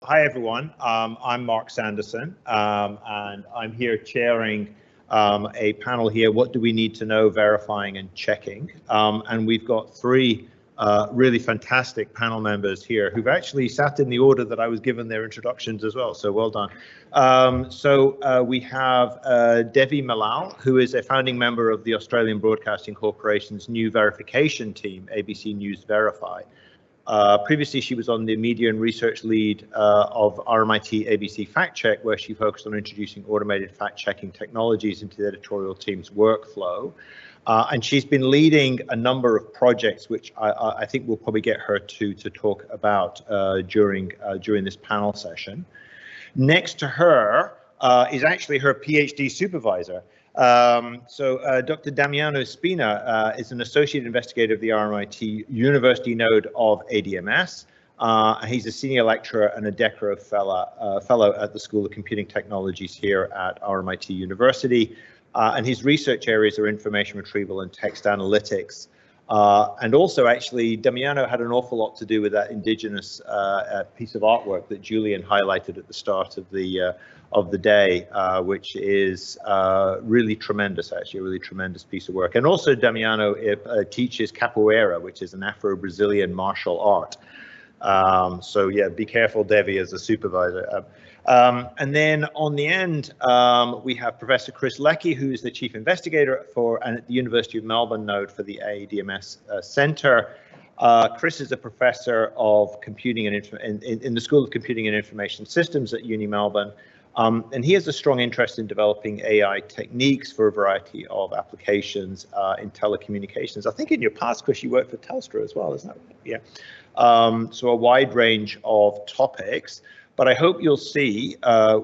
Hi, everyone. I'm Mark Sanderson, and I'm here chairing a panel here, What Do We Need to Know, Verifying and Checking. And we've got three really fantastic panel members here who've actually sat in the order that I was given their introductions as well, so well done. We have Devi Mallal, who is a founding member of the Australian Broadcasting Corporation's new verification team, ABC News Verify. Previously, she was on the media and research lead of RMIT ABC Fact Check, where she focused on introducing automated fact-checking technologies into the editorial team's workflow. And she's been leading a number of projects, which I think we'll probably get her to talk about during this panel session. Next to her is actually her PhD supervisor. Dr. Damiano Spina is an associate investigator of the RMIT University node of ADM+S. He's a senior lecturer and a Decro fellow at the School of Computing Technologies here at RMIT University. And his research areas are information retrieval and text analytics. And also, actually, Damiano had an awful lot to do with that indigenous piece of artwork that Julian highlighted at the start of the day, which is really tremendous, actually, a really tremendous piece of work. And also, Damiano teaches capoeira, which is an Afro-Brazilian martial art. So yeah, be careful, Devi, as a supervisor. And then on the end, we have Professor Chris Leckie, who is the chief investigator at the University of Melbourne node for the ADM+S Centre. Chris is a professor of computing and in the School of Computing and Information Systems at Uni Melbourne. And he has a strong interest in developing AI techniques for a variety of applications in telecommunications. I think in your past, Chris, you worked for Telstra as well, isn't that right? Yeah. So a wide range of topics. But I hope you'll see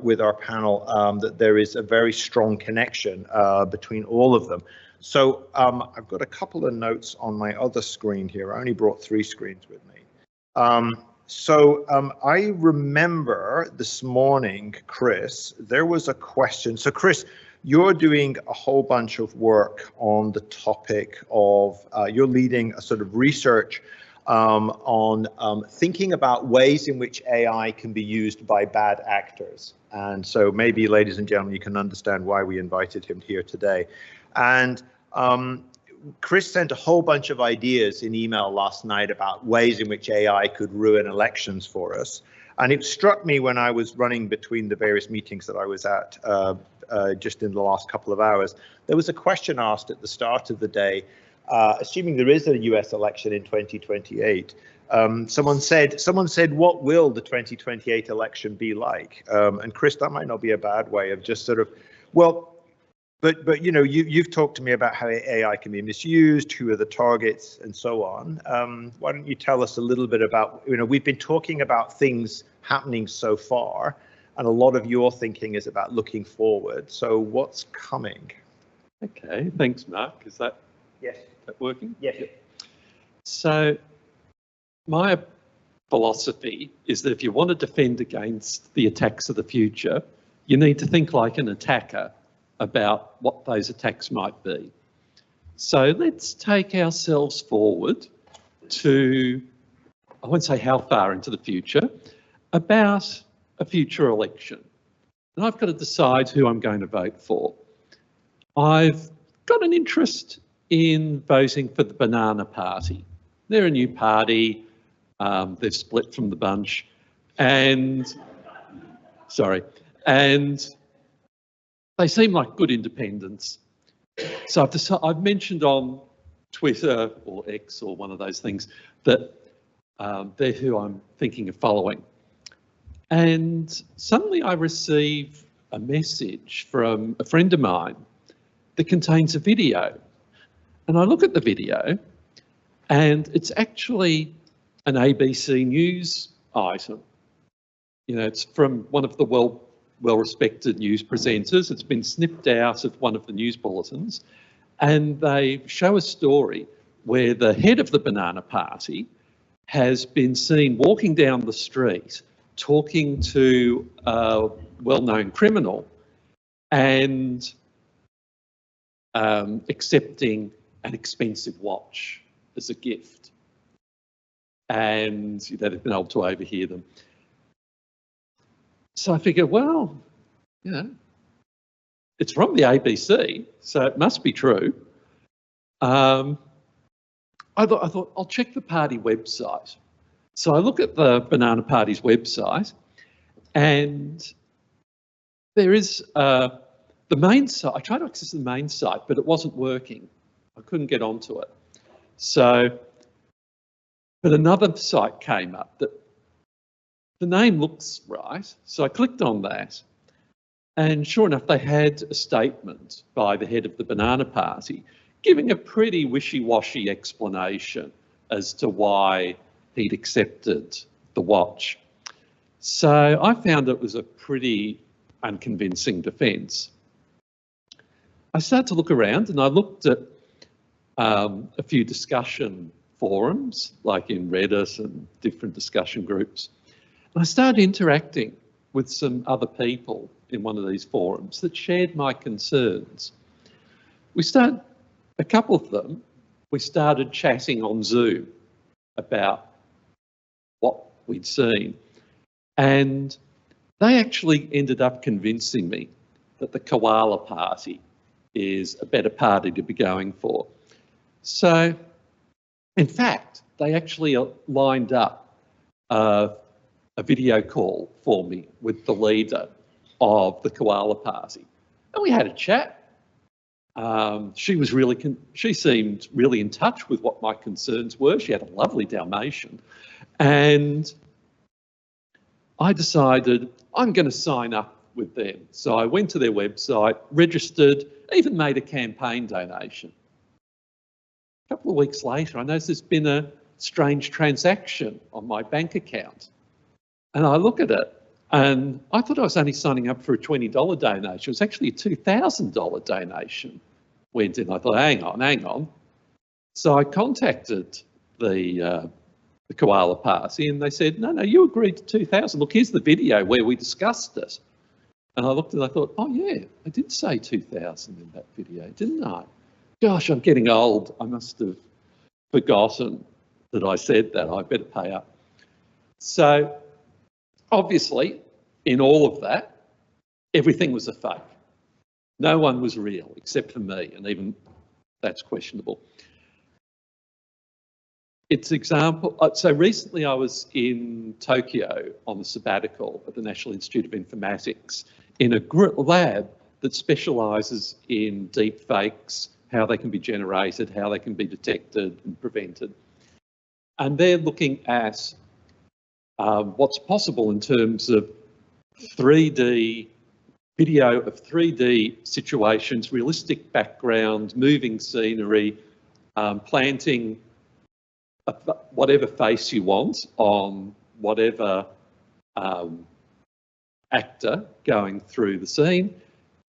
with our panel that there is a very strong connection between all of them. So I've got a couple of notes on my other screen here. I only brought 3 screens with me. I remember this morning, Chris, there was a question. So Chris, you're doing a whole bunch of work on the topic of, you're leading a sort of research on thinking about ways in which AI can be used by bad actors. And so maybe, ladies and gentlemen, you can understand why we invited him here today. And Chris sent a whole bunch of ideas in email last night about ways in which AI could ruin elections for us. And it struck me when I was running between the various meetings that I was at just in the last couple of hours, there was a question asked at the start of the day, assuming there is a US election in 2028, someone said, what will the 2028 election be like? And Chris, that might not be a bad way of just sort of, well, but you know, you've talked to me about how AI can be misused, who are the targets, and so on. Why don't you tell us a little bit about, you know, we've been talking about things happening so far, and a lot of your thinking is about looking forward. So what's coming? Okay, thanks, Mark. Is that working? Yes. So my philosophy is that if you want to defend against the attacks of the future, you need to think like an attacker about what those attacks might be. So let's take ourselves forward to, I won't say how far into the future, about a future election. And I've got to decide who I'm going to vote for. I've got an interest in voting for the Banana Party. They're a new party, they've split from the bunch, and they seem like good independents. So I've mentioned on Twitter or X or one of those things that they're who I'm thinking of following. And suddenly I receive a message from a friend of mine that contains a video. And I look at the video and it's actually an ABC News item. You know, it's from one of the well-respected news presenters. It's been snipped out of one of the news bulletins, and they show a story where the head of the Banana Party has been seen walking down the street talking to a well-known criminal and accepting an expensive watch as a gift. And they've been able to overhear them. So I figured, well, you know, it's from the ABC, so it must be true. I thought I'll check the party website. So I look at the Banana Party's website, and there is the main site. I tried to access the main site, but it wasn't working. I couldn't get onto it. So, but another site came up that the name looks right. So I clicked on that, and sure enough, they had a statement by the head of the Banana Party giving a pretty wishy-washy explanation as to why he'd accepted the watch. So I found it was a pretty unconvincing defence. I started to look around, and I looked at a few discussion forums, like in Reddit and different discussion groups. And I started interacting with some other people in one of these forums that shared my concerns. A couple of them, we started chatting on Zoom about what we'd seen. And they actually ended up convincing me that the Koala Party is a better party to be going for. So, in fact, they actually lined up a video call for me with the leader of the Koala Party. And we had a chat. She seemed really in touch with what my concerns were. She had a lovely Dalmatian. And I decided I'm going to sign up with them. So I went to their website, registered, even made a campaign donation. A couple of weeks later, I noticed there's been a strange transaction on my bank account. And I look at it, and I thought I was only signing up for a $20 donation. It was actually a $2,000 donation went in. I thought, hang on. So I contacted the Koala Party, and they said, no, you agreed to 2,000. Look, here's the video where we discussed it. And I looked and I thought, oh yeah, I did say 2,000 in that video, didn't I? Gosh, I'm getting old. I must have forgotten that I said that. I better pay up. So obviously, in all of that, everything was a fake. No one was real except for me, and even that's questionable. So recently I was in Tokyo on a sabbatical at the National Institute of Informatics in a lab that specialises in deep fakes, how they can be generated, how they can be detected and prevented. And they're looking at what's possible in terms of 3D video of 3D situations, realistic background, moving scenery, planting whatever face you want on whatever actor going through the scene,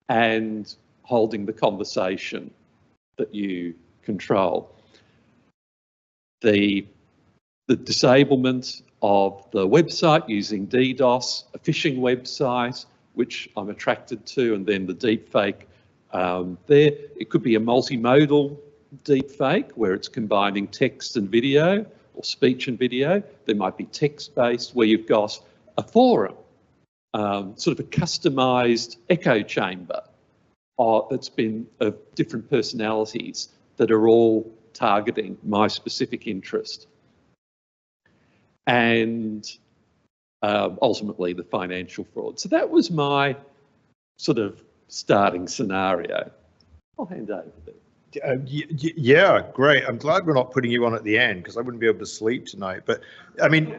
and holding the conversation that you control. The disablement of the website using DDoS, a phishing website, which I'm attracted to, and then the deepfake there. It could be a multimodal deepfake where it's combining text and video, or speech and video. There might be text-based where you've got a forum, sort of a customised echo chamber that's been of different personalities that are all targeting my specific interest. And ultimately the financial fraud. So that was my sort of starting scenario. I'll hand over there. Yeah, great. I'm glad we're not putting you on at the end, because I wouldn't be able to sleep tonight. But I mean,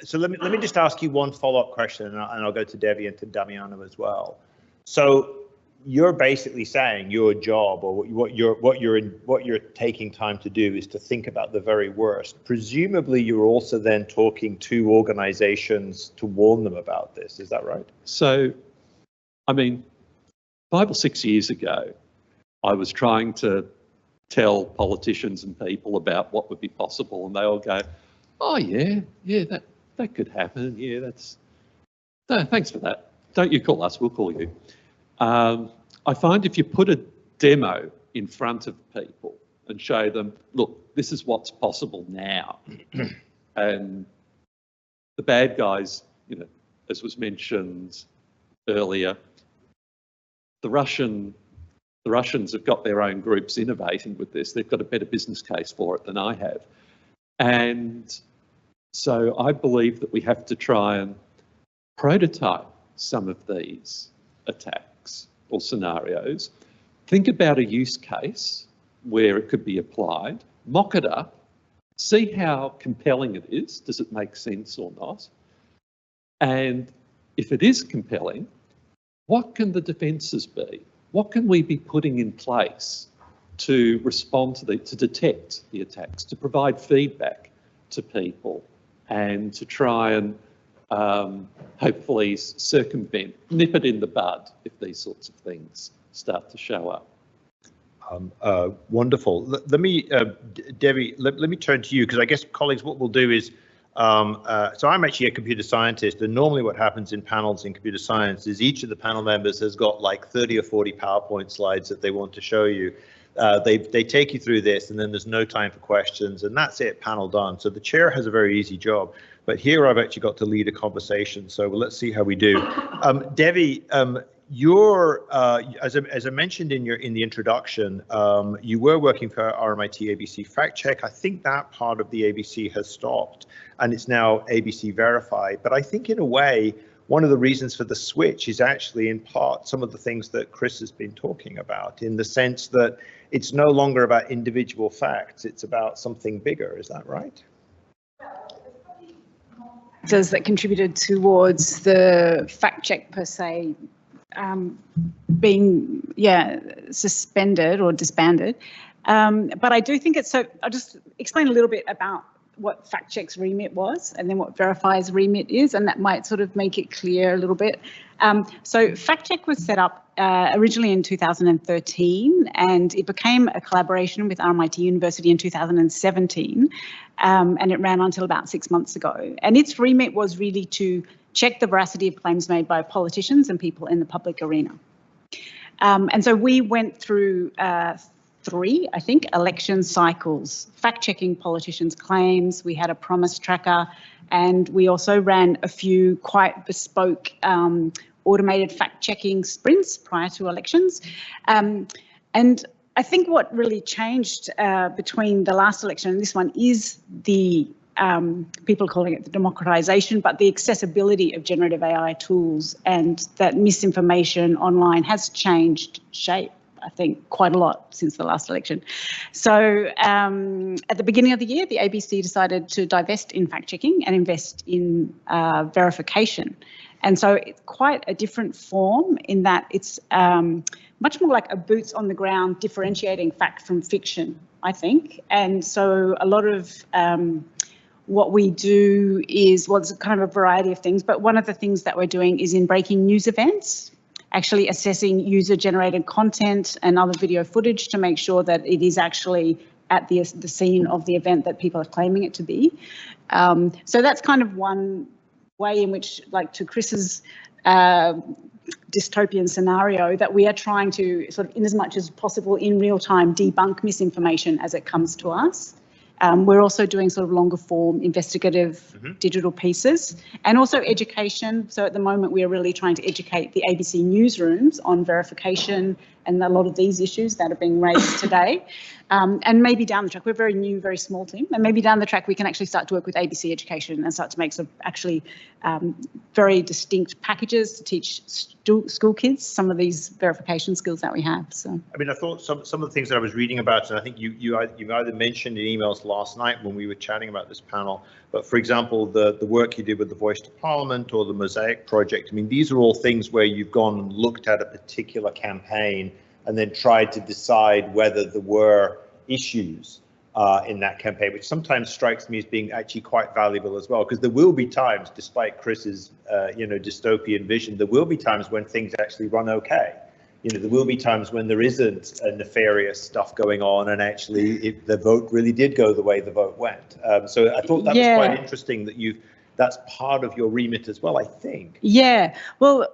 so let me just ask you one follow-up question, and I'll go to Devi and to Damiano as well. So you're basically saying your job, or what you're taking time to do, is to think about the very worst. Presumably, you're also then talking to organisations to warn them about this. Is that right? So, I mean, 5 or 6 years ago, I was trying to tell politicians and people about what would be possible, and they all go, "Oh yeah, that could happen. Yeah, no, thanks for that. Don't you call us, we'll call you." I find if you put a demo in front of people and show them, look, this is what's possible now, and the bad guys you know, as was mentioned earlier, the Russians have got their own groups innovating with this. They've got a better business case for it than I have. And so I believe that we have to try and prototype some of these attacks or scenarios. Think about a use case where it could be applied, mock it up, see how compelling it is. Does it make sense or not? And if it is compelling, what can the defences be? What can we be putting in place to respond to to detect the attacks, to provide feedback to people, and to try and hopefully circumvent, nip it in the bud if these sorts of things start to show up? Wonderful. Let me, Devi, let me turn to you, because I guess, colleagues, what we'll do is, so I'm actually a computer scientist, and normally what happens in panels in computer science is each of the panel members has got like 30 or 40 PowerPoint slides that they want to show you. They take you through this, and then there's no time for questions, and that's it, panel done. So the chair has a very easy job, but here I've actually got to lead a conversation, so let's see how we do. Devi, you're, as I mentioned in the introduction, you were working for RMIT ABC Fact Check. I think that part of the ABC has stopped, and it's now ABC Verified. But I think in a way, one of the reasons for the switch is actually in part some of the things that Chris has been talking about, in the sense that it's no longer about individual facts, it's about something bigger. Is that right? That contributed towards the fact check per se being suspended or disbanded, but I do think it's so. I'll just explain a little bit about what fact check's remit was, and then what Verify's remit is, and that might sort of make it clear a little bit. So fact check was set up originally in 2013, and it became a collaboration with RMIT University in 2017, and it ran until about 6 months ago. And its remit was really to check the veracity of claims made by politicians and people in the public arena. And so we went through 3, I think, election cycles, fact-checking politicians' claims. We had a promise tracker, and we also ran a few quite bespoke automated fact-checking sprints prior to elections. And I think what really changed between the last election and this one is the people are calling it the democratisation, but the accessibility of generative AI tools, and that misinformation online has changed shape, I think, quite a lot since the last election. So at the beginning of the year, the ABC decided to divest in fact-checking and invest in verification. And so it's quite a different form in that it's much more like a boots on the ground differentiating fact from fiction, I think. And so a lot of what we do is, well, it's kind of a variety of things, but one of the things that we're doing is in breaking news events, actually assessing user-generated content and other video footage to make sure that it is actually at the scene of the event that people are claiming it to be. So that's kind of one way in which, like to Chris's dystopian scenario, that we are trying to sort of, in as much as possible in real time, debunk misinformation as it comes to us. We're also doing sort of longer form investigative digital pieces, and also education. So at the moment we are really trying to educate the ABC newsrooms on verification and a lot of these issues that are being raised today. And maybe down the track, we're a very new, very small team, and maybe down the track we can actually start to work with ABC Education and start to make some actually very distinct packages to teach school kids some of these verification skills that we have. So I mean, I thought some of the things that I was reading about, and I think you either mentioned in emails last night when we were chatting about this panel, but for example, the work you did with the Voice to Parliament or the Mosaic project, I mean, these are all things where you've gone and looked at a particular campaign and then tried to decide whether there were issues in that campaign, which sometimes strikes me as being actually quite valuable as well, because there will be times, despite Chris's dystopian vision, there will be times when things actually run okay. You know, there will be times when there isn't nefarious stuff going on, and actually the vote really did go the way the vote went. So I thought that was quite interesting that that's part of your remit as well, I think. Yeah, well,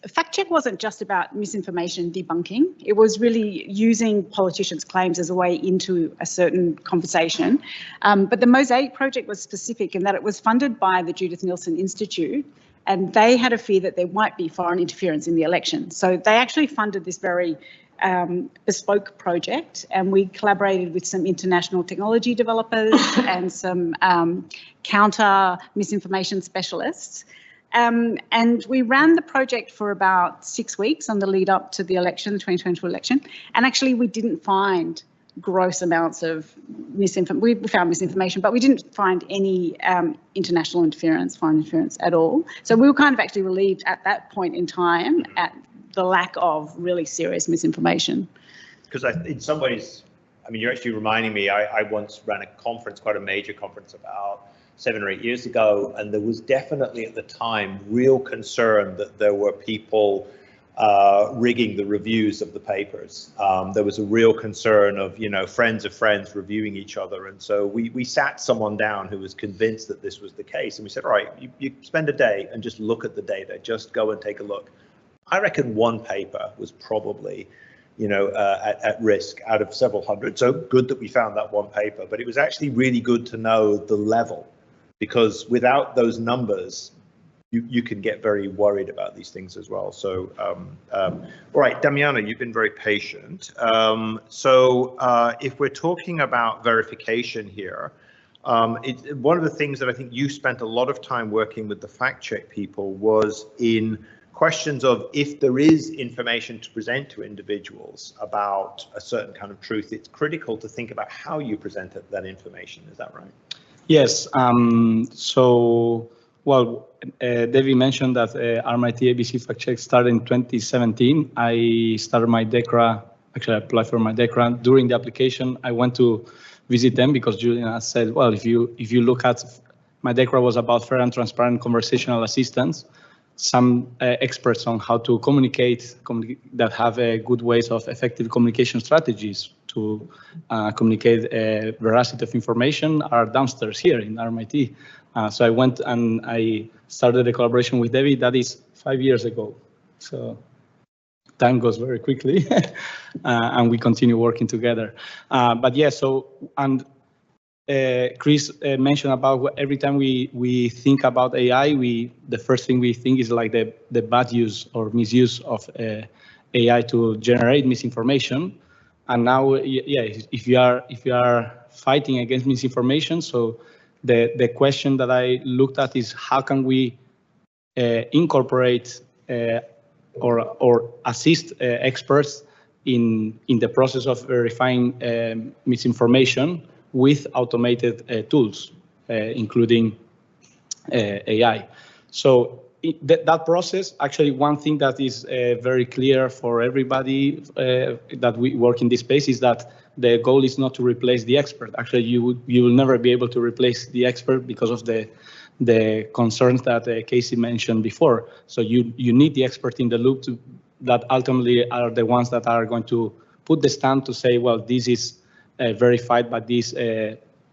fact check wasn't just about misinformation debunking. It was really using politicians' claims as a way into a certain conversation. But the Mosaic project was specific in that it was funded by the Judith Neilson Institute, and they had a fear that there might be foreign interference in the election. So they actually funded this very bespoke project, and we collaborated with some international technology developers and some counter misinformation specialists. And we ran the project for about 6 weeks on the lead up to the election, the 2022 election, and actually we didn't find gross amounts of misinformation. We found misinformation, but we didn't find any international interference, foreign interference at all. So we were kind of actually relieved at that point in time at the lack of really serious misinformation. Because in some ways, I mean, you're actually reminding me, I once ran a conference, quite a major conference about 7 or 8 years ago, and there was definitely at the time real concern that there were people rigging the reviews of the papers. There was a real concern of, you know, friends of friends reviewing each other. And so we sat someone down who was convinced that this was the case. And we said, all right, you spend a day and just look at the data, just go and take a look. I reckon one paper was probably, you know, at risk out of several hundred. So good that we found that one paper, but it was actually really good to know the level, because without those numbers, you can get very worried about these things as well. So, all right, Damiano, you've been very patient. If we're talking about verification here, one of the things that I think you spent a lot of time working with the fact check people was in questions of if there is information to present to individuals about a certain kind of truth, it's critical to think about how you present that information. Is that right? Yes. Well, Devi mentioned that RMIT ABC fact check started in 2017. I started my DECRA, actually I applied for my DECRA. During the application, I went to visit them because Julian said, well, if you look at, my DECRA was about fair and transparent conversational assistance. Some experts on how to communicate that have good ways of effective communication strategies to communicate veracity of information are downstairs here in RMIT. So I went and I started a collaboration with Devi. That is 5 years ago. So time goes very quickly, and we continue working together. But yeah, so, and Chris mentioned about every time we think about AI, the first thing we think is like the bad use or misuse of AI to generate misinformation. And now, yeah, if you are fighting against misinformation, so the question that I looked at is how can we incorporate or assist experts in the process of verifying misinformation with automated tools, including AI. So that process, actually, one thing that is very clear for everybody that we work in this space is that the goal is not to replace the expert. Actually, you will never be able to replace the expert because of the concerns that Casey mentioned before. So you need the expert in the loop that ultimately are the ones that are going to put the stamp to say, well, this is verified by these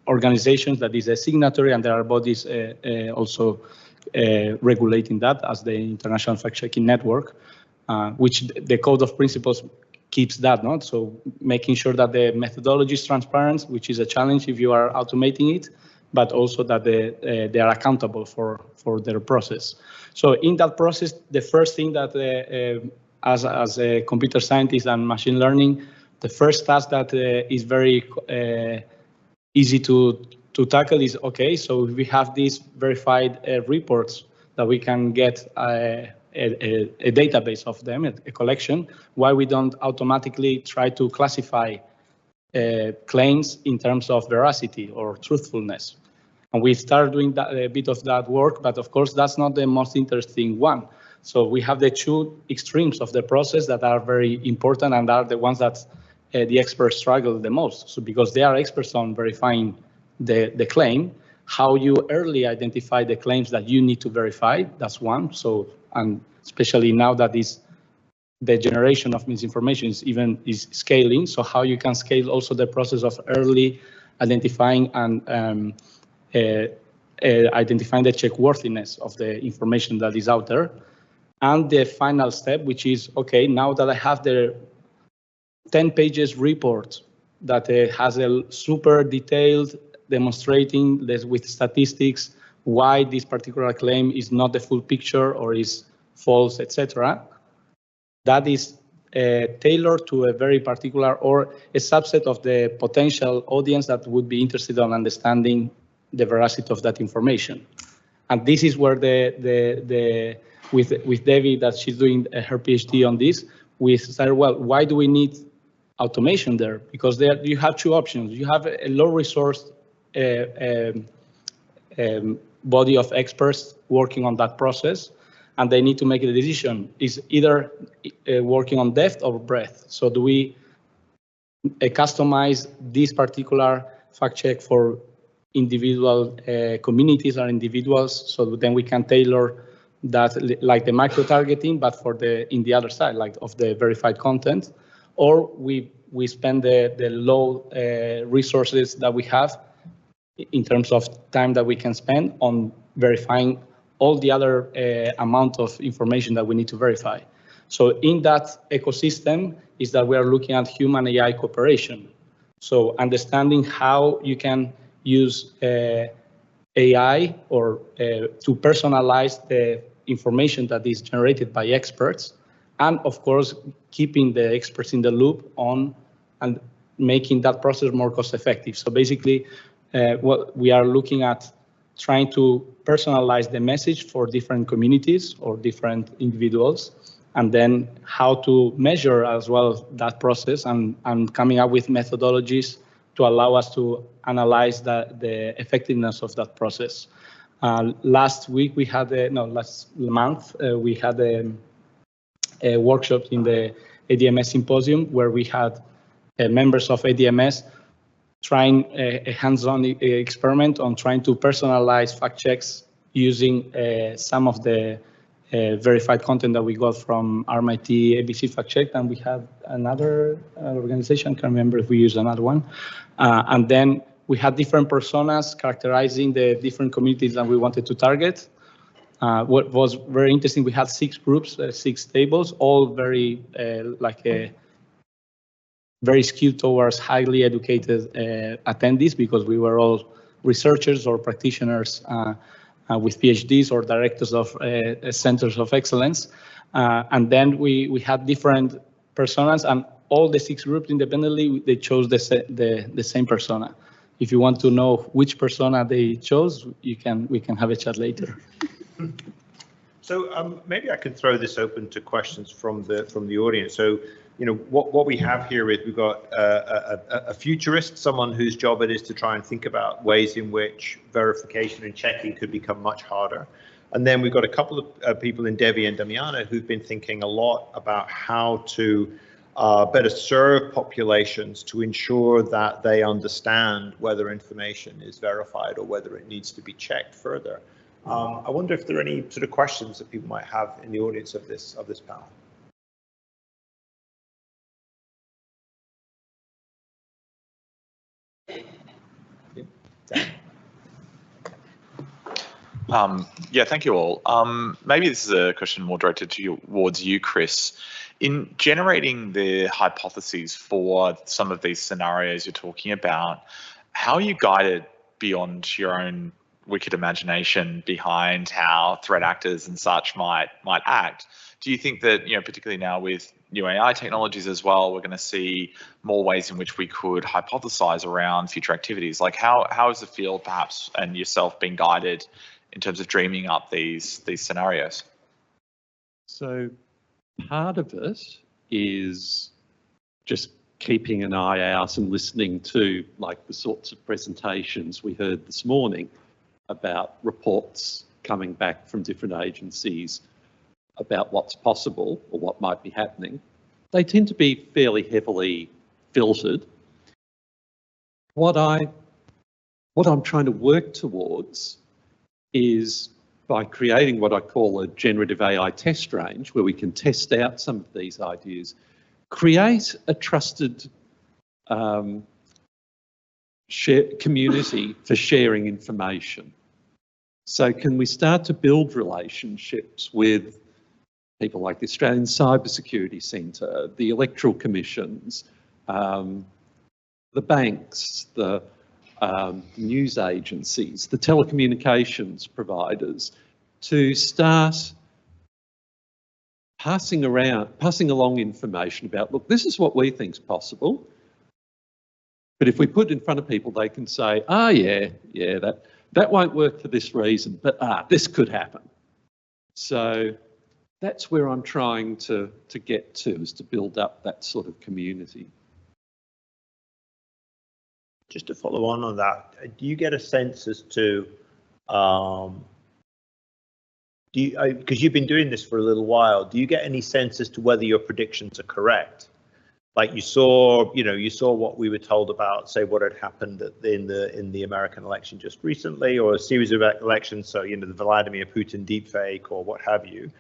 organizations, that is a signatory, and there are bodies also regulating that as the International Fact-Checking Network, which the Code of Principles keeps that, not? So making sure that the methodology is transparent, which is a challenge if you are automating it, but also that they are accountable for their process. So in that process, the first thing that as a computer scientist and machine learning, the first task that is very easy to tackle is, okay, so we have these verified reports that we can get a database of them, a collection, why we don't automatically try to classify claims in terms of veracity or truthfulness. And we start doing a bit of that work, but of course, that's not the most interesting one. So we have the two extremes of the process that are very important and are the ones that the experts struggle the most. So because they are experts on verifying the claim, how you early identify the claims that you need to verify, that's one. So, and especially now that the generation of misinformation is scaling, so how you can scale also the process of early identifying and identifying the checkworthiness of the information that is out there. And the final step, which is, okay, now that I have the 10 pages report that has a super detailed demonstrating this with statistics why this particular claim is not the full picture or is false, etc. That is tailored to a very particular or a subset of the potential audience that would be interested in understanding the veracity of that information. And this is where with Devi, that she's doing her PhD on this, we started, well, why do we need automation there? Because there you have two options. You have a low resource body of experts working on that process, and they need to make a decision. Is either working on depth or breadth. So do we customize this particular fact check for individual communities or individuals, so then we can tailor that like the micro targeting, but for in the other side, like of the verified content, or we spend the low resources that we have in terms of time that we can spend on verifying all the other amount of information that we need to verify. So in that ecosystem is that we are looking at human AI cooperation. So understanding how you can use AI or to personalize the information that is generated by experts, and of course, keeping the experts in the loop on and making that process more cost effective. So basically, what we are looking at trying to personalize the message for different communities or different individuals, and then how to measure as well that process and coming up with methodologies to allow us to analyze the effectiveness of that process. Last week we had last month we had a workshop in the ADM+S symposium where we had members of ADM+S trying a hands-on experiment on trying to personalize fact checks using some of the verified content that we got from RMIT ABC fact check, and we have another organization, can't remember if we use another one, and then we had different personas characterizing the different communities that we wanted to target. What was very interesting, we had 6 groups, 6 tables, all very very skewed towards highly educated attendees, because we were all researchers or practitioners with PhDs or directors of centers of excellence. And then we had different personas, and all the 6 groups independently, they chose the same persona. If you want to know which persona they chose, we can have a chat later. So maybe I can throw this open to questions from the audience. So, you know, what we have here is we've got a futurist, someone whose job it is to try and think about ways in which verification and checking could become much harder. And then we've got a couple of people in Devi and Damiano who've been thinking a lot about how to better serve populations to ensure that they understand whether information is verified or whether it needs to be checked further. I wonder if there are any sort of questions that people might have in the audience of this panel. Yeah, thank you all. Maybe this is a question more directed towards you, Chris. In generating the hypotheses for some of these scenarios you're talking about, how are you guided beyond your own wicked imagination behind how threat actors and such might act? Do you think that, you know, particularly now with new AI technologies as well, we're going to see more ways in which we could hypothesize around future activities? Like how is the field perhaps and yourself being guided in terms of dreaming up these scenarios? So part of it is just keeping an eye out and listening to like the sorts of presentations we heard this morning about reports coming back from different agencies about what's possible or what might be happening. They tend to be fairly heavily filtered. What I'm trying to work towards is by creating what I call a generative AI test range, where we can test out some of these ideas, create a trusted community for sharing information. So can we start to build relationships with people like the Australian Cybersecurity Centre, the electoral commissions, the banks, news agencies, the telecommunications providers, to start passing along information about, look, this is what we think is possible. But if we put it in front of people, they can say, yeah, that won't work for this reason, but this could happen. So that's where I'm trying to get to, is to build up that sort of community. Just to follow on that, do you get a sense as to, because you've been doing this for a little while, do you get any sense as to whether your predictions are correct? Like you saw what we were told about, say, what had happened in the American election just recently, or a series of elections, so the Vladimir Putin deepfake or what have you.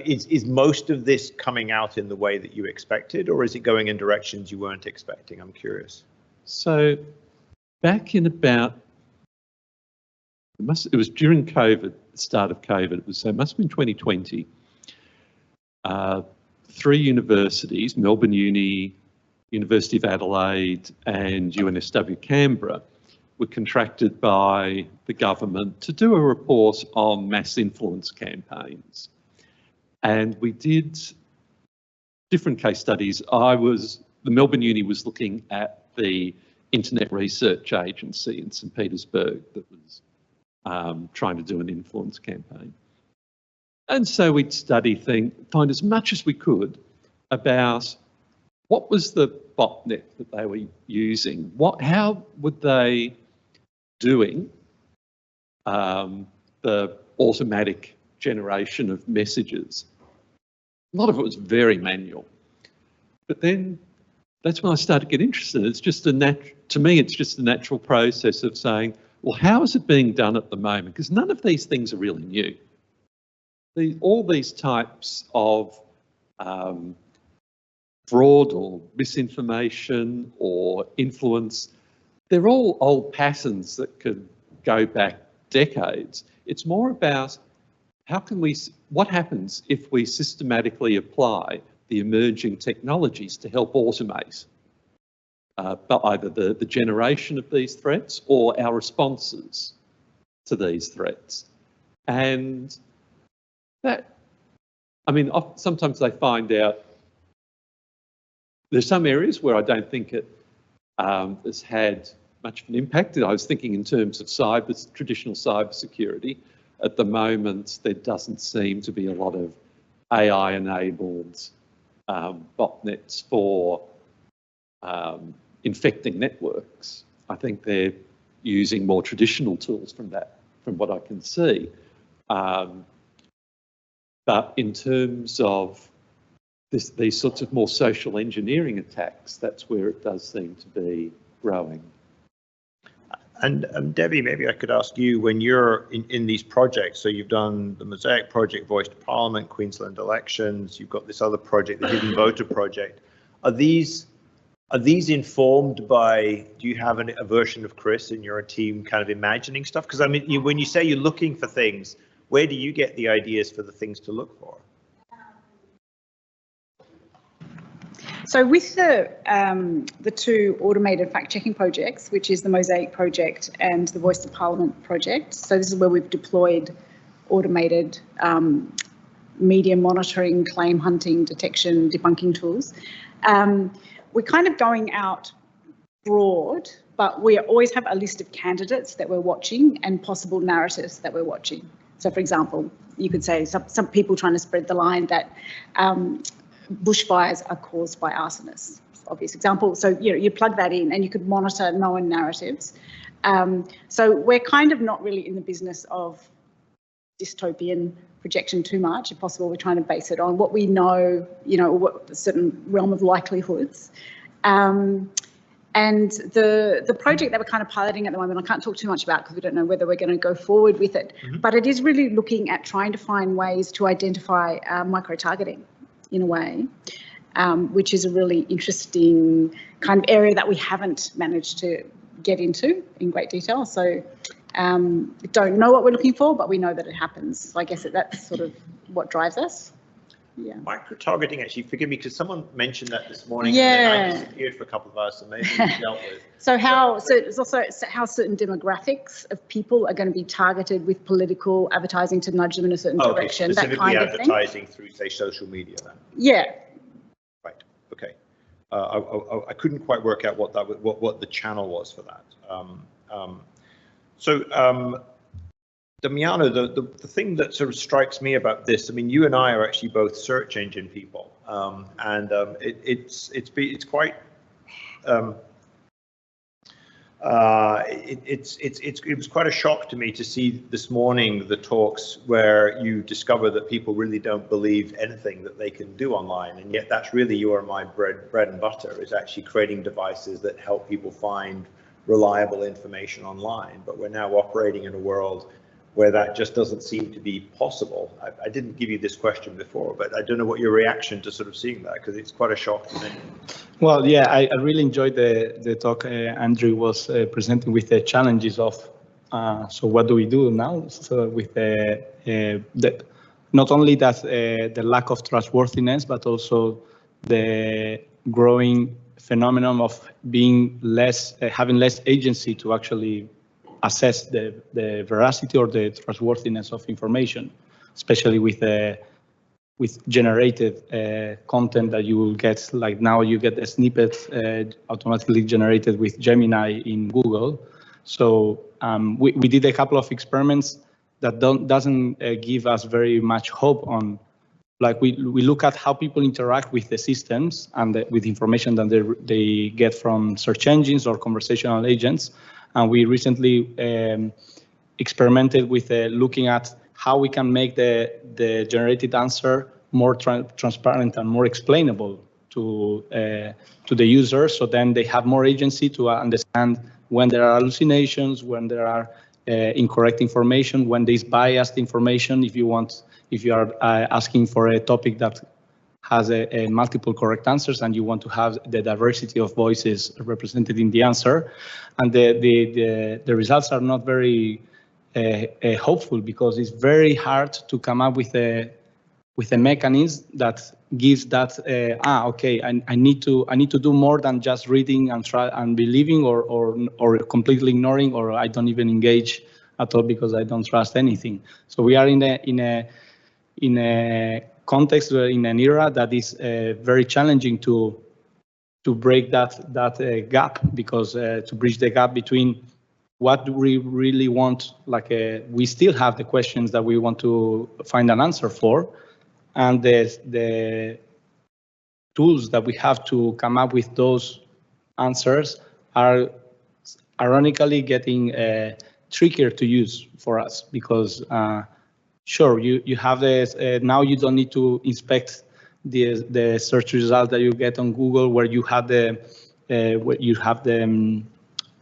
Is most of this coming out in the way that you expected, or is it going in directions you weren't expecting? I'm curious. So back in about, it was during COVID, the start of COVID, it must have been 2020. 3 universities, Melbourne Uni, University of Adelaide and UNSW Canberra, were contracted by the government to do a report on mass influence campaigns. And we did different case studies. The Melbourne Uni was looking at the Internet Research Agency in St. Petersburg that was trying to do an influence campaign. And so we'd find as much as we could about what was the botnet that they were using, how would they doing the automatic generation of messages. A lot of it was very manual. But then that's when I started to get interested. It's just to me, it's just a natural process of saying, well, how is it being done at the moment? Because none of these things are really new. All these types of fraud or misinformation or influence, they're all old patterns that could go back decades. It's more about what happens if we systematically apply the emerging technologies to help automate but either the generation of these threats or our responses to these threats. And sometimes they find out there's some areas where I don't think it has had much of an impact. I was thinking in terms of traditional cybersecurity. At the moment, there doesn't seem to be a lot of AI-enabled botnets for infecting networks. I think they're using more traditional tools from what I can see. But in terms of these sorts of more social engineering attacks, that's where it does seem to be growing. And Devi, maybe I could ask you, when you're in these projects, so you've done the Mosaic project, Voice to Parliament, Queensland elections, you've got this other project, the Hidden Voter project. Are these informed by, do you have a version of Chris in your team kind of imagining stuff? Because I mean, when you say you're looking for things, where do you get the ideas for the things to look for? So with the 2 automated fact-checking projects, which is the Mosaic project and the Voice to Parliament project, so this is where we've deployed automated media monitoring, claim hunting, detection, debunking tools. We're kind of going out broad, but we always have a list of candidates that we're watching and possible narratives that we're watching. So, for example, you could say some people trying to spread the line that bushfires are caused by arsonists, obvious example. So, you plug that in and you could monitor known narratives. So we're kind of not really in the business of dystopian projection too much. If possible, we're trying to base it on what we know, what a certain realm of likelihoods. And the project that we're kind of piloting at the moment, I can't talk too much about because we don't know whether we're going to go forward with it, but it is really looking at trying to find ways to identify micro-targeting in a way, which is a really interesting kind of area that we haven't managed to get into in great detail. So we don't know what we're looking for, but we know that it happens. So I guess that's sort of what drives us. Yeah. Micro-targeting, actually, forgive me, because someone mentioned that this morning. Yeah. And then I disappeared for a couple of hours, so maybe we dealt with. So it's also how certain demographics of people are going to be targeted with political advertising to nudge them in a certain direction. Specifically that kind of advertising through, say, social media then. Yeah. Right. Okay. I couldn't quite work out what the channel was for that. Damiano, the thing that sort of strikes me about this, I mean, you and I are actually both search engine people, it's quite it was quite a shock to me to see this morning the talks where you discover that people really don't believe anything that they can do online, and yet that's really your and my bread and butter, is actually creating devices that help people find reliable information online. But we're now operating in a world where that just doesn't seem to be possible. I didn't give you this question before, but I don't know what your reaction to sort of seeing that, because it's quite a shock to me. Well, yeah, I really enjoyed the talk Andrew was presenting with the challenges of, so what do we do now? So with not only that the lack of trustworthiness, but also the growing phenomenon of being having less agency to actually assess the veracity or the trustworthiness of information, especially with generated content that you will get. Like now you get a snippet automatically generated with Gemini in Google. So we did a couple of experiments that doesn't give us very much hope on, like we look at how people interact with the systems and with information that they get from search engines or conversational agents. And we recently experimented with looking at how we can make the generated answer more transparent and more explainable to the user. So then they have more agency to understand when there are hallucinations, when there are incorrect information, when there's biased information. If you are asking for a topic that has a multiple correct answers and you want to have the diversity of voices represented in the answer, and the results are not very hopeful, because it's very hard to come up with a mechanism that gives that okay, I need to do more than just reading and try and believing or completely ignoring, or I don't even engage at all because I don't trust anything. So we are in a context, in an era that is very challenging to break that gap, because to bridge the gap between what do we really want, like we still have the questions that we want to find an answer for, and the tools that we have to come up with those answers are ironically getting trickier to use for us, because sure, you have this, now you don't need to inspect the search result that you get on Google, where you have the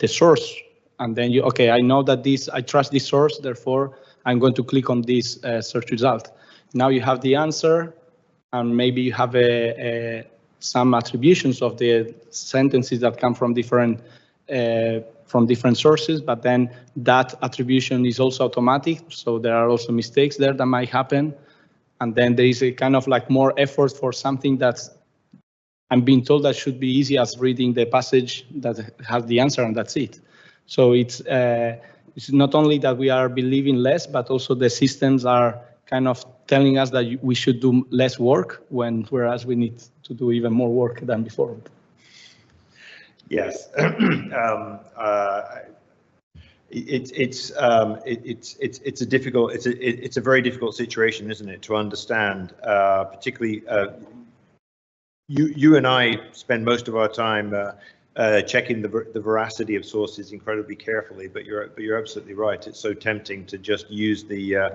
source, and then okay, I know that I trust this source, therefore I'm going to click on this search result. Now you have the answer, and maybe you have some attributions of the sentences that come from different sources, but then that attribution is also automatic, so there are also mistakes there that might happen, and then there is a kind of like more effort for something that I'm being told that should be easy as reading the passage that has the answer, and that's it. So it's not only that we are believing less, but also the systems are kind of telling us that we should do less work, whereas we need to do even more work than before. Yes, it's a very difficult situation, isn't it, to understand? Particularly, you and I spend most of our time checking the veracity of sources incredibly carefully, but you're absolutely right. It's so tempting to just use the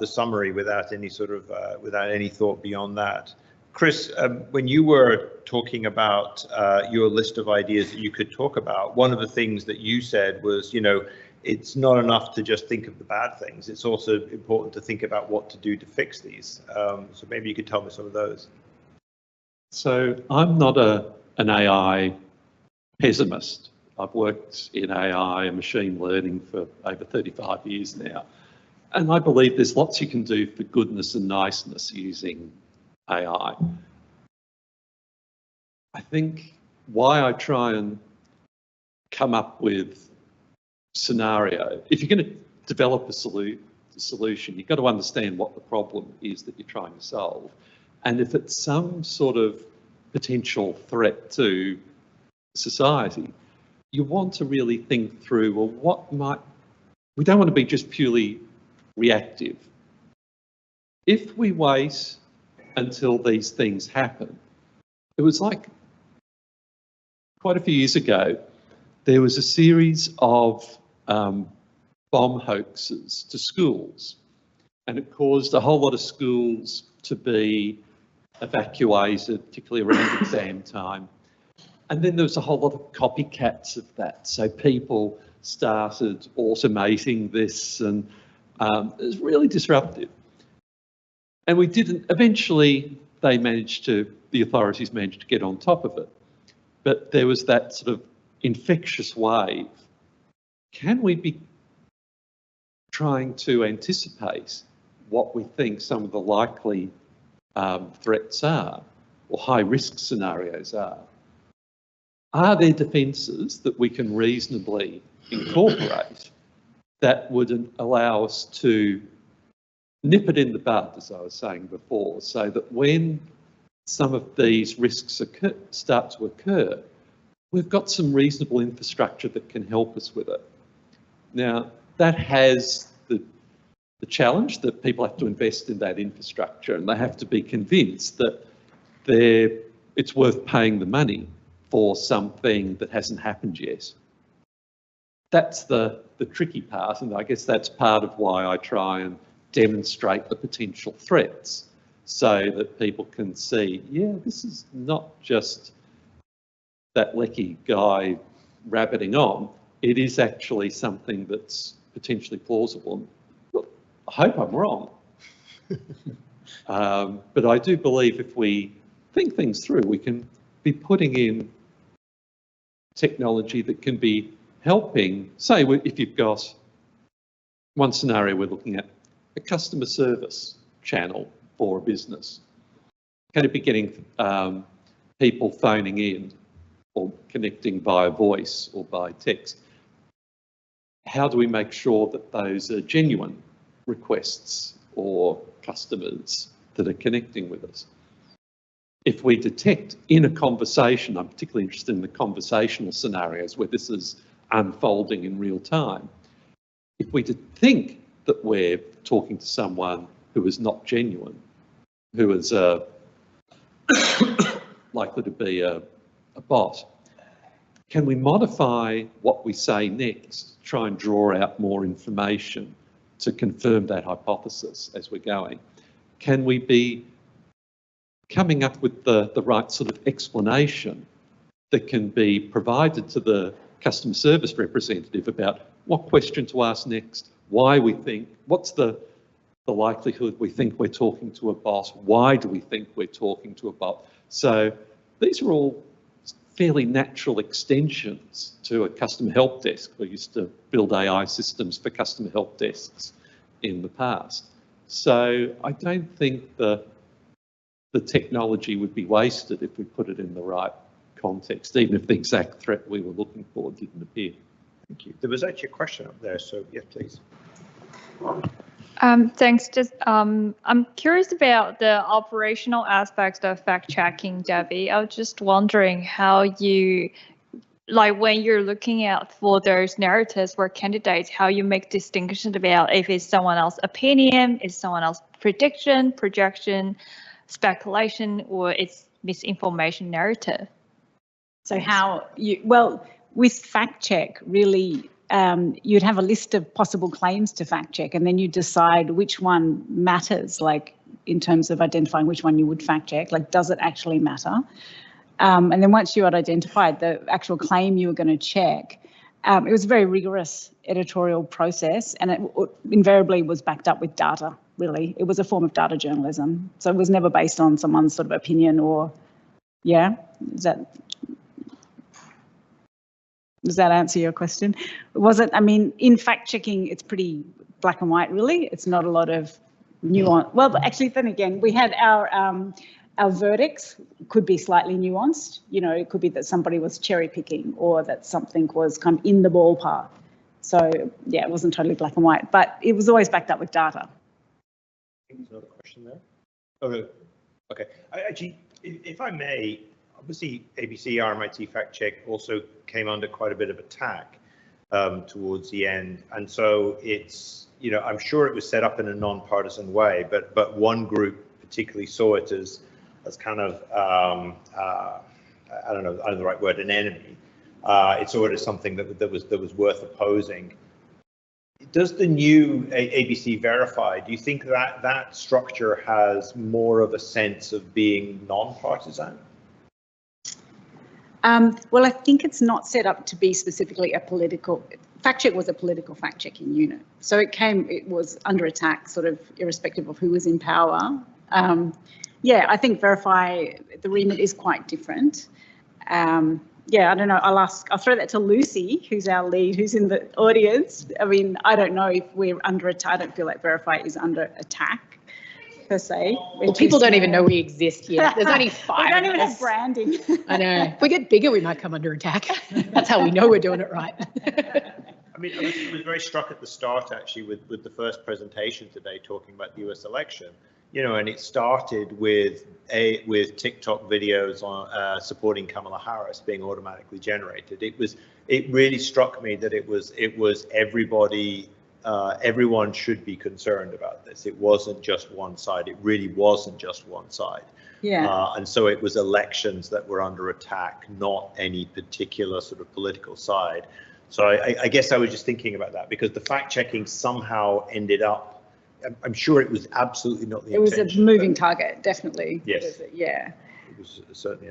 summary without any sort of without any thought beyond that. Chris, when you were talking about your list of ideas that you could talk about, one of the things that you said was, it's not enough to just think of the bad things. It's also important to think about what to do to fix these. So maybe you could tell me some of those. So I'm not an AI pessimist. I've worked in AI and machine learning for over 35 years now. And I believe there's lots you can do for goodness and niceness using AI. I think why I try and come up with scenario, if you're going to develop a solution, you've got to understand what the problem is that you're trying to solve. And if it's some sort of potential threat to society, you want to really think through, well, we don't want to be just purely reactive. If we wait until these things happen, it was like quite a few years ago, there was a series of bomb hoaxes to schools, and it caused a whole lot of schools to be evacuated, particularly around exam time. And then there was a whole lot of copycats of that. So people started automating this, and it was really disruptive. And eventually the authorities managed to get on top of it. But there was that sort of infectious wave. Can we be trying to anticipate what we think some of the likely threats are, or high risk scenarios are? Are there defences that we can reasonably incorporate that would allow us to nip it in the bud, as I was saying before, so that when some of these risks start to occur, we've got some reasonable infrastructure that can help us with it. Now, that has the challenge that people have to invest in that infrastructure, and they have to be convinced that it's worth paying the money for something that hasn't happened yet. That's the tricky part, and I guess that's part of why I try and demonstrate the potential threats so that people can see, yeah, this is not just that Leckie guy rabbiting on, it is actually something that's potentially plausible. Look, I hope I'm wrong. But I do believe if we think things through, we can be putting in technology that can be helping, say if you've got one scenario we're looking at, a customer service channel for a business. Can it be getting people phoning in or connecting via voice or by text? How do we make sure that those are genuine requests or customers that are connecting with us? If we detect in a conversation, I'm particularly interested in the conversational scenarios where this is unfolding in real time. If we think that we're talking to someone who is not genuine, who is likely to be a bot, can we modify what we say next, try and draw out more information to confirm that hypothesis as we're going? Can we be coming up with the right sort of explanation that can be provided to the customer service representative about what question to ask next, why we think, what's the likelihood we think we're talking to a bot, why do we think we're talking to a bot? So these are all fairly natural extensions to a customer help desk. We used to build AI systems for customer help desks in the past. So I don't think the technology would be wasted if we put it in the right context, even if the exact threat we were looking for didn't appear. Thank you. There was actually a question up there, so yeah, please. Thanks. I'm curious about the operational aspects of fact-checking, Devi. I was just wondering how you, like when you're looking out for those narratives for candidates, how you make distinctions about if it's someone else's opinion, is someone else's prediction, projection, speculation, or it's misinformation narrative. So well, with fact check, really, you'd have a list of possible claims to fact check, and then you decide which one matters, like in terms of identifying which one you would fact check, like does it actually matter? And then once you had identified the actual claim you were going to check, it was a very rigorous editorial process, and it invariably was backed up with data, really. It was a form of data journalism. So it was never based on someone's sort of opinion or, yeah, does that answer your question? Was it, I mean, in fact checking, it's pretty black and white, really. It's not a lot of nuanced. Well, actually, then again, we had our verdicts could be slightly nuanced. You know, it could be that somebody was cherry picking or that something was kind of in the ballpark. So yeah, it wasn't totally black and white, but it was always backed up with data. I think there's another question there. Oh, okay. Actually, if I may, obviously ABC RMIT fact check also came under quite a bit of attack towards the end, and so it's, you know, I'm sure it was set up in a non-partisan way, but one group particularly saw it as kind of I don't know the right word, an enemy. It saw it as something that was worth opposing. Does the new ABC Verify, do you think that structure has more of a sense of being non-partisan? Well, I think it's not set up to be specifically a political. Fact check was a political fact checking unit, so it was under attack, sort of irrespective of who was in power. Yeah, I think Verify, the remit is quite different. Yeah, I don't know. I'll throw that to Lucy, who's our lead, who's in the audience. I mean, I don't know if we're under attack. I don't feel like Verify is under attack per se. Well, people don't even know we exist yet. There's only 5. We don't even have branding. I know. If we get bigger, we might come under attack. That's how we know we're doing it right. I mean, I was very struck at the start, actually, with the first presentation today talking about the US election. You know, and it started with TikTok videos on supporting Kamala Harris being automatically generated. It really struck me that it was everybody, everyone should be concerned about this. It wasn't just one side. It really wasn't just one side. Yeah. And so it was elections that were under attack, not any particular sort of political side. So I guess I was just thinking about that, because the fact checking somehow ended up, I'm sure it was absolutely not the intention. It was a moving target, definitely. Yes. Yeah. It was certainly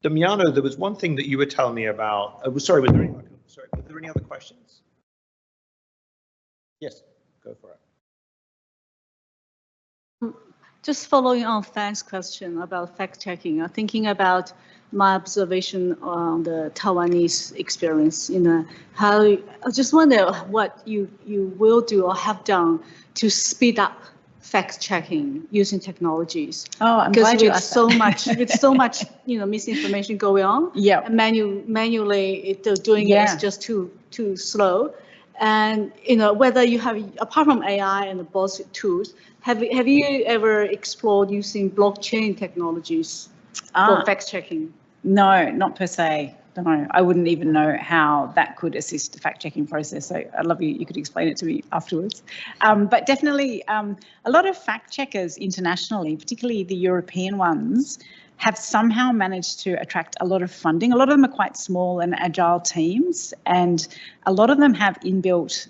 Damiano, there was one thing that you were telling me about. Were there any other questions? Yes, go for it. Just following on Fang's question about fact checking, thinking about my observation on the Taiwanese experience, how I just wonder what you will do or have done to speed up fact checking using technologies. Oh, I'm glad you asked that. With so much misinformation going on. Yeah. And manually doing it is just too slow. And whether you have, apart from AI and the bot tools, have you ever explored using blockchain technologies for fact checking? No, not per se. No, I wouldn't even know how that could assist the fact checking process. So I'd love you could explain it to me afterwards. But definitely a lot of fact checkers internationally, particularly the European ones, have somehow managed to attract a lot of funding. A lot of them are quite small and agile teams, and a lot of them have inbuilt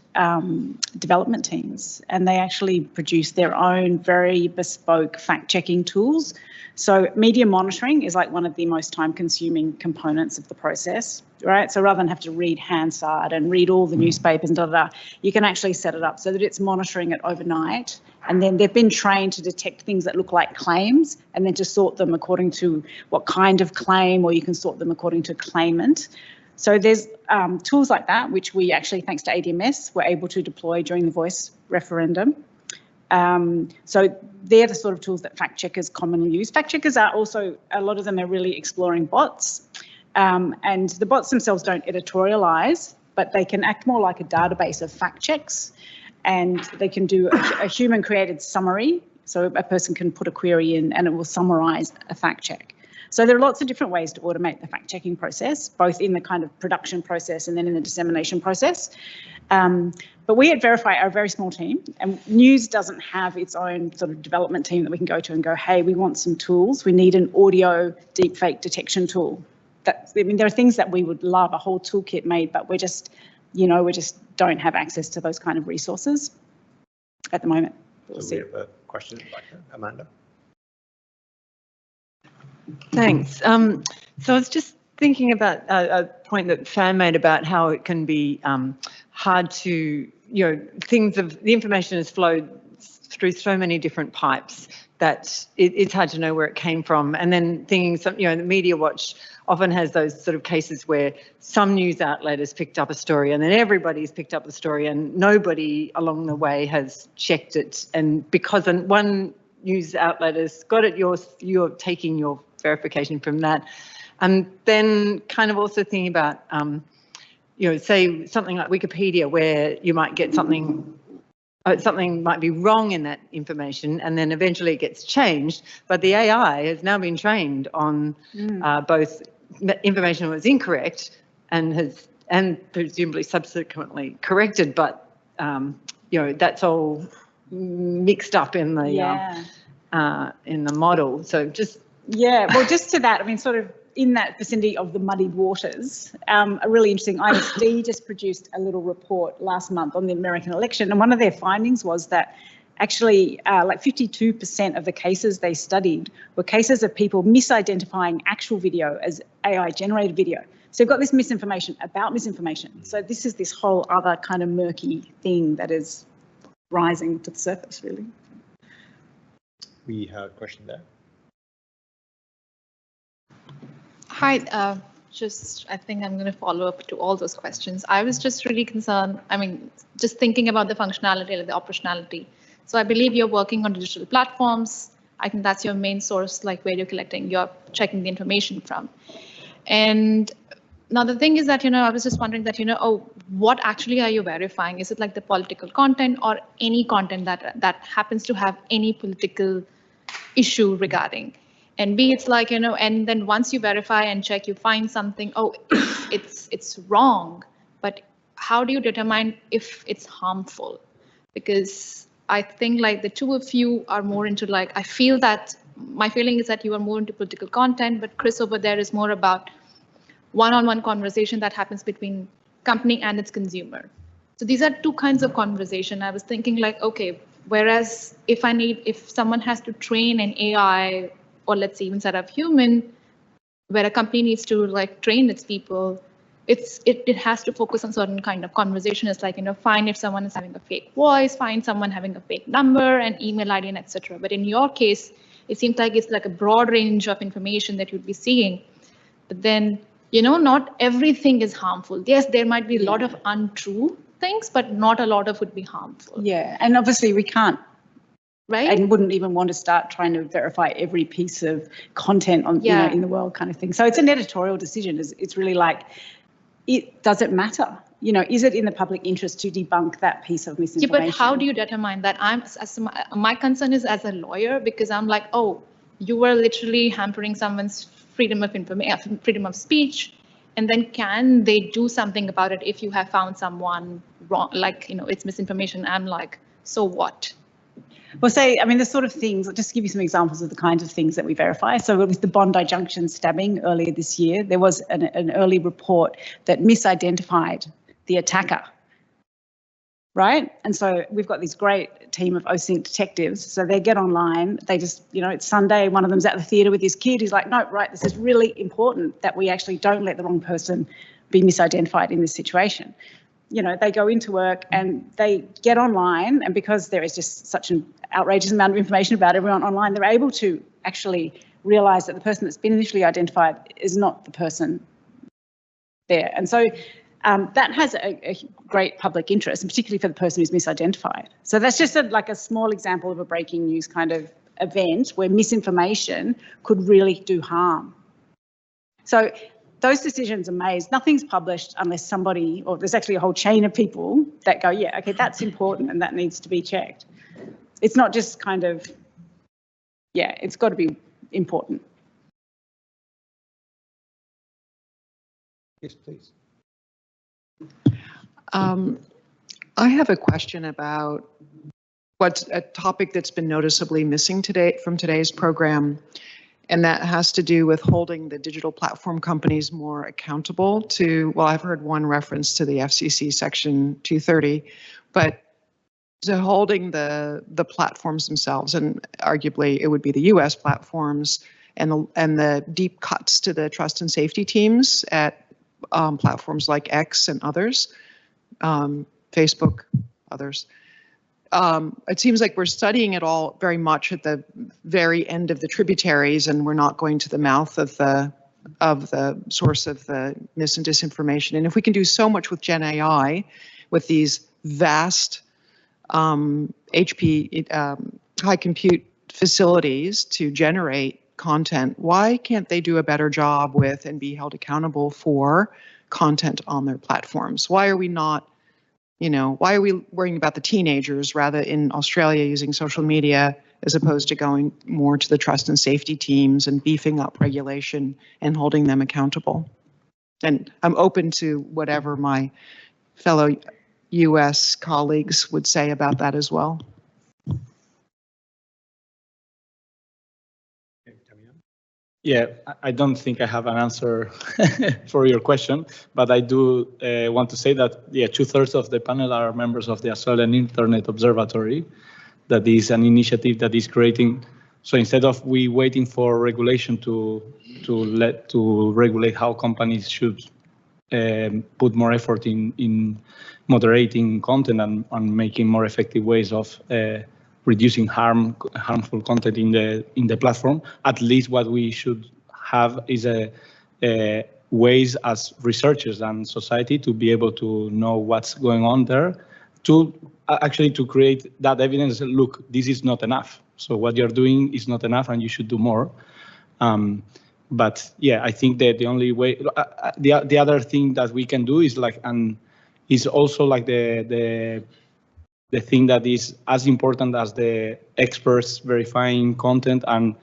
development teams, and they actually produce their own very bespoke fact-checking tools. So media monitoring is like one of the most time-consuming components of the process, right? So rather than have to read Hansard and read all the newspapers and you can actually set it up so that it's monitoring it overnight. And then they've been trained to detect things that look like claims and then to sort them according to what kind of claim, or you can sort them according to claimant. So there's tools like that, which we actually, thanks to ADM+S, were able to deploy during the voice referendum. So they're the sort of tools that fact checkers commonly use. Fact checkers are also, a lot of them are really exploring bots, and the bots themselves don't editorialize, but they can act more like a database of fact checks, and they can do a human created summary. So a person can put a query in and it will summarize a fact check. So there are lots of different ways to automate the fact checking process, both in the kind of production process and then in the dissemination process. But we at Verify are a very small team, and News doesn't have its own sort of development team that we can go to and go, hey, we want some tools. We need an audio deepfake detection tool. I mean, there are things that we would love, a whole toolkit made, but we just don't have access to those kind of resources at the moment. We'll see. We have a question back there, Amanda. Thanks. So I was just thinking about a point that Fan made about how it can be hard to, the information has flowed through so many different pipes that it's hard to know where it came from. And then thinking, the Media Watch often has those sort of cases where some news outlet has picked up a story and then everybody's picked up the story and nobody along the way has checked it. And because one news outlet has got it, you're taking your verification from that. And then kind of also thinking about, say something like Wikipedia, where you might get something might be wrong in that information, and then eventually it gets changed. But the AI has now been trained on both information that was incorrect and presumably subsequently corrected. But that's all mixed up in the model. So just just to that, I mean, sort of in that vicinity of the muddied waters, a really interesting ISD just produced a little report last month on the American election, and one of their findings was that actually like 52% of the cases they studied were cases of people misidentifying actual video as AI generated video. So you've got this misinformation about misinformation. So this is this whole other kind of murky thing that is rising to the surface, really. We have a question there. Hi, I think I'm going to follow up to all those questions. I was just really concerned, just thinking about the functionality and the operationality. So I believe you're working on digital platforms. I think that's your main source, like where you're checking the information from. And now the thing is that, I was just wondering that, what actually are you verifying? Is it like the political content or any content that happens to have any political issue regarding? And B, it's like, and then once you verify and check, you find something, it's wrong. But how do you determine if it's harmful? Because I think like the two of you are more into like, I feel that my feeling is that you are more into political content, but Chris over there is more about one-on-one conversation that happens between company and its consumer. So these are two kinds of conversation. I was thinking like, okay, whereas if someone has to train an AI, or let's say even set up human, where a company needs to like train its people, it has to focus on certain kind of conversation. It's like, find if someone is having a fake voice, find someone having a fake number and email ID and etc. But in your case, it seems like it's like a broad range of information that you'd be seeing. But then, not everything is harmful. Yes, there might be a lot of untrue things, but not a lot of would be harmful. Yeah, and obviously we can't. Right. And wouldn't even want to start trying to verify every piece of content on in the world kind of thing. So it's an editorial decision. It's really like, does it matter? Is it in the public interest to debunk that piece of misinformation? Yeah, but how do you determine that? My concern is as a lawyer, because I'm like, you were literally hampering someone's freedom of information, freedom of speech, and then can they do something about it if you have found someone wrong, like it's misinformation? I'm like, so what? Well, the sort of things, I'll just give you some examples of the kinds of things that we verify. So with the Bondi Junction stabbing earlier this year, there was an early report that misidentified the attacker, right? And so we've got this great team of OSINT detectives. So they get online, they just, it's Sunday, one of them's at the theatre with his kid. He's like, no, right, this is really important that we actually don't let the wrong person be misidentified in this situation. They go into work and they get online, and because there is just such an outrageous amount of information about everyone online, they're able to actually realise that the person that's been initially identified is not the person there. And so that has a great public interest, and particularly for the person who's misidentified. So that's just like a small example of a breaking news kind of event where misinformation could really do harm. So those decisions are made. Nothing's published unless somebody, or there's actually a whole chain of people that go, yeah, okay, that's important and that needs to be checked. It's not just kind of, it's got to be important. Yes, please. I have a question about what's a topic that's been noticeably missing today from today's program, and that has to do with holding the digital platform companies more accountable to, well, I've heard one reference to the FCC Section 230, but to holding the platforms themselves, and arguably it would be the US platforms and the deep cuts to the trust and safety teams at platforms like X and others, Facebook, others. it seems like we're studying it all very much at the very end of the tributaries, and we're not going to the mouth of the source of the mis and disinformation. And if we can do so much with Gen AI, with these vast high compute facilities to generate content, why can't they do a better job with and be held accountable for content on their platforms? Why are we not, why are we worrying about the teenagers rather in Australia using social media as opposed to going more to the trust and safety teams and beefing up regulation and holding them accountable? And I'm open to whatever my fellow US colleagues would say about that as well. Yeah, I don't think I have an answer for your question, but I do want to say that, yeah, 2/3 of the panel are members of the Australian Internet Observatory. That is an initiative that is creating. So instead of we waiting for regulation to regulate how companies should put more effort in moderating content and making more effective ways of reducing harmful content in the platform, at least what we should have is ways as researchers and society to be able to know what's going on there, to actually to create that evidence. Look, this is not enough. So what you're doing is not enough, and you should do more. But yeah, I think that the only way, the other thing that we can do is is also like the thing that is as important as the experts verifying content and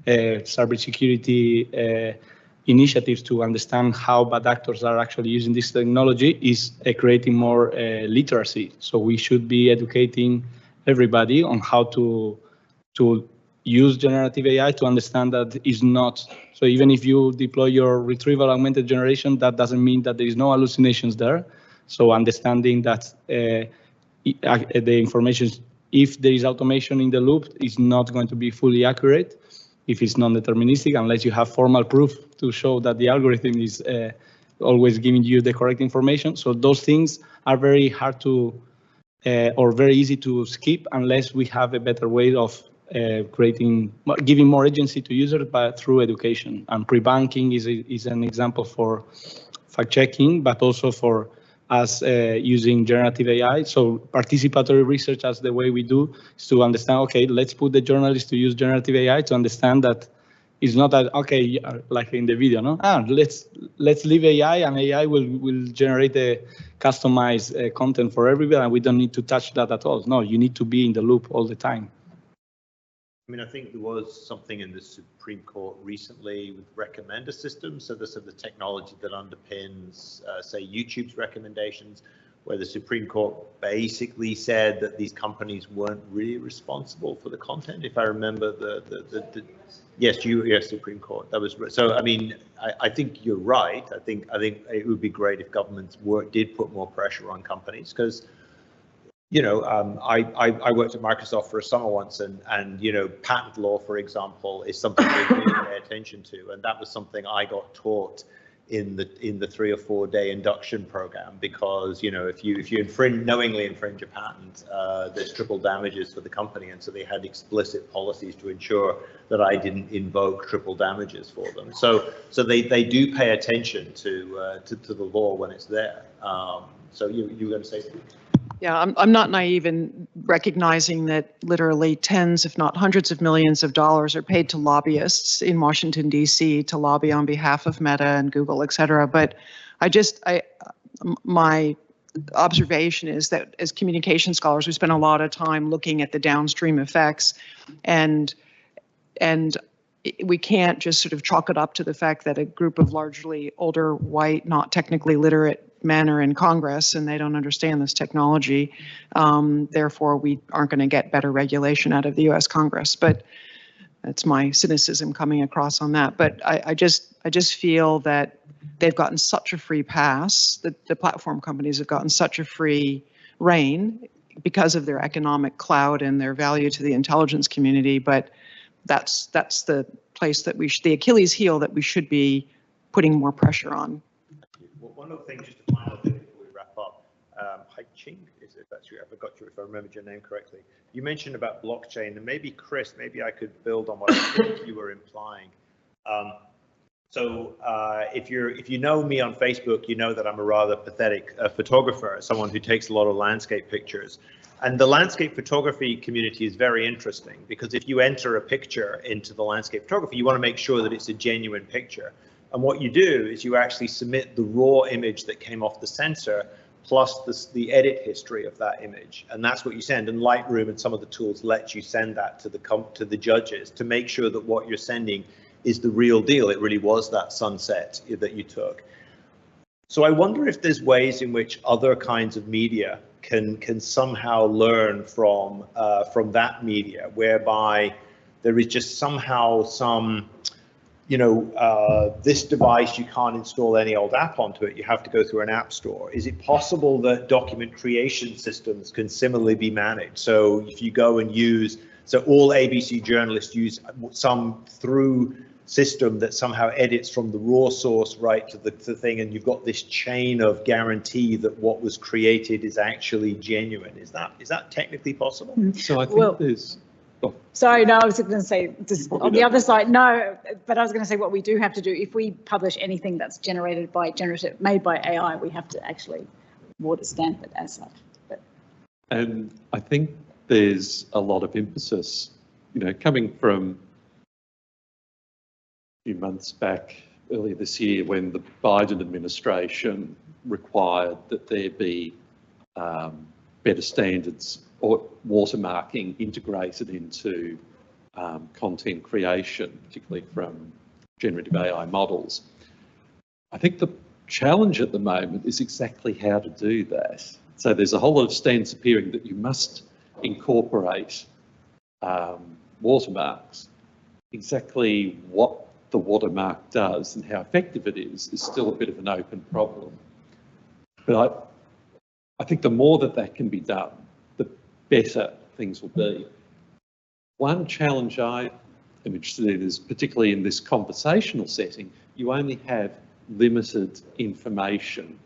cybersecurity initiatives to understand how bad actors are actually using this technology is creating more literacy. So we should be educating everybody on how to use generative AI to understand that is not. So even if you deploy your retrieval augmented generation, that doesn't mean that there is no hallucinations there. So understanding that the information, if there is automation in the loop, is not going to be fully accurate if it's non-deterministic, unless you have formal proof to show that the algorithm is always giving you the correct information. So those things are very hard to, or very easy to skip unless we have a better way of giving more agency to users, but through education. And pre-banking is an example for fact-checking, but also for us using generative AI. So participatory research, as the way we do, is to understand, okay, let's put the journalists to use generative AI to understand that it's not that, okay, like in the video, no? Let's leave AI, and AI will generate the customized content for everybody, and we don't need to touch that at all. No, you need to be in the loop all the time. I mean, I think there was something in the Supreme Court recently with recommender systems. So this is the technology that underpins, say, YouTube's recommendations, where the Supreme Court basically said that these companies weren't really responsible for the content. If I remember yes, Supreme Court. That was so. I mean, I think you're right. I think it would be great if governments did put more pressure on companies, because I worked at Microsoft for a summer once, and patent law, for example, is something we really pay attention to, and that was something I got taught in the 3 or 4 day induction program, because if you knowingly infringe a patent, there's triple damages for the company, and so they had explicit policies to ensure that I didn't invoke triple damages for them. So they do pay attention to the law when it's there. So you were going to say something? Yeah, I'm not naive in recognizing that literally tens, if not hundreds of millions of dollars are paid to lobbyists in Washington, D.C. to lobby on behalf of Meta and Google, et cetera. But my observation is that as communication scholars, we spend a lot of time looking at the downstream effects, and we can't just sort of chalk it up to the fact that a group of largely older, white, not technically literate men are in Congress and they don't understand this technology. Therefore, we aren't going to get better regulation out of the U.S. Congress. But that's my cynicism coming across on that. But I just feel that they've gotten such a free pass, that the platform companies have gotten such a free rein because of their economic clout and their value to the intelligence community. But that's the place that the Achilles heel that we should be putting more pressure on. One other thing, just a final thing before we wrap up. Hai Ching is if that's you. If I remembered your name correctly. You mentioned about blockchain, and maybe Chris, maybe I could build on what I think you were implying. If you know me on Facebook, you know that I'm a rather pathetic photographer, someone who takes a lot of landscape pictures. And the landscape photography community is very interesting because if you enter a picture into the landscape photography, you want to make sure that it's a genuine picture. And what you do is you actually submit the raw image that came off the sensor plus the edit history of that image, and that's what you send. And Lightroom and some of the tools let you send that to the judges to make sure that what you're sending is the real deal. It really was that sunset that you took. So I wonder if there's ways in which other kinds of media can somehow learn from that media, whereby there is just somehow some, this device, you can't install any old app onto it, you have to go through an app store. Is it possible that document creation systems can similarly be managed? So if you go and all ABC journalists use some through system that somehow edits from the raw source right to the thing, and you've got this chain of guarantee that what was created is actually genuine. Is that technically possible? So I think there's... Oh. Sorry, no, I was going to say, just on the other side, no, but I was going to say what we do have to do, if we publish anything that's made by AI, we have to actually water stamp it as such. And I think there's a lot of emphasis, coming from a few months back, earlier this year, when the Biden administration required that there be better standards or watermarking integrated into content creation, particularly from generative AI models. I think the challenge at the moment is exactly how to do that. So there's a whole lot of standards appearing that you must incorporate watermarks. Exactly what the watermark does and how effective it is still a bit of an open problem. But I think the more that can be done, the better things will be. One challenge I am interested in is, particularly in this conversational setting, you only have limited information.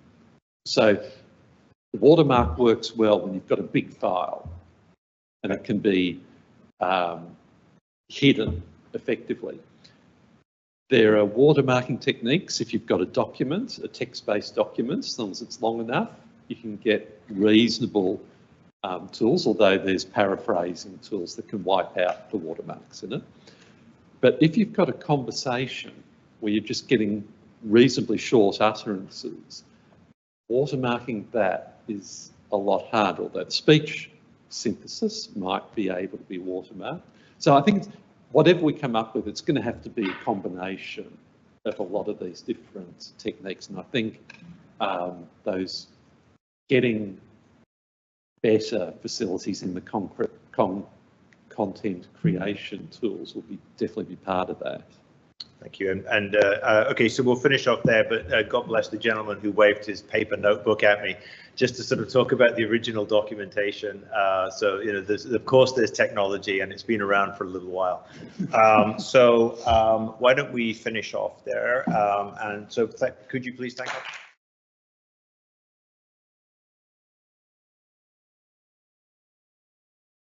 So the watermark works well when you've got a big file and it can be hidden effectively. There are watermarking techniques if you've got a document, a text-based document, as long as it's long enough. You can get reasonable tools, although there's paraphrasing tools that can wipe out the watermarks in it. But if you've got a conversation where you're just getting reasonably short utterances, watermarking that is a lot harder, although the speech synthesis might be able to be watermarked. So I think whatever we come up with, it's going to have to be a combination of a lot of these different techniques. And I think those getting better facilities in the content creation tools will definitely be part of that. Thank you. Okay, so we'll finish off there, but God bless the gentleman who waved his paper notebook at me, just to sort of talk about the original documentation. So, of course, there's technology and it's been around for a little while. Why don't we finish off there? And so could you please thank us?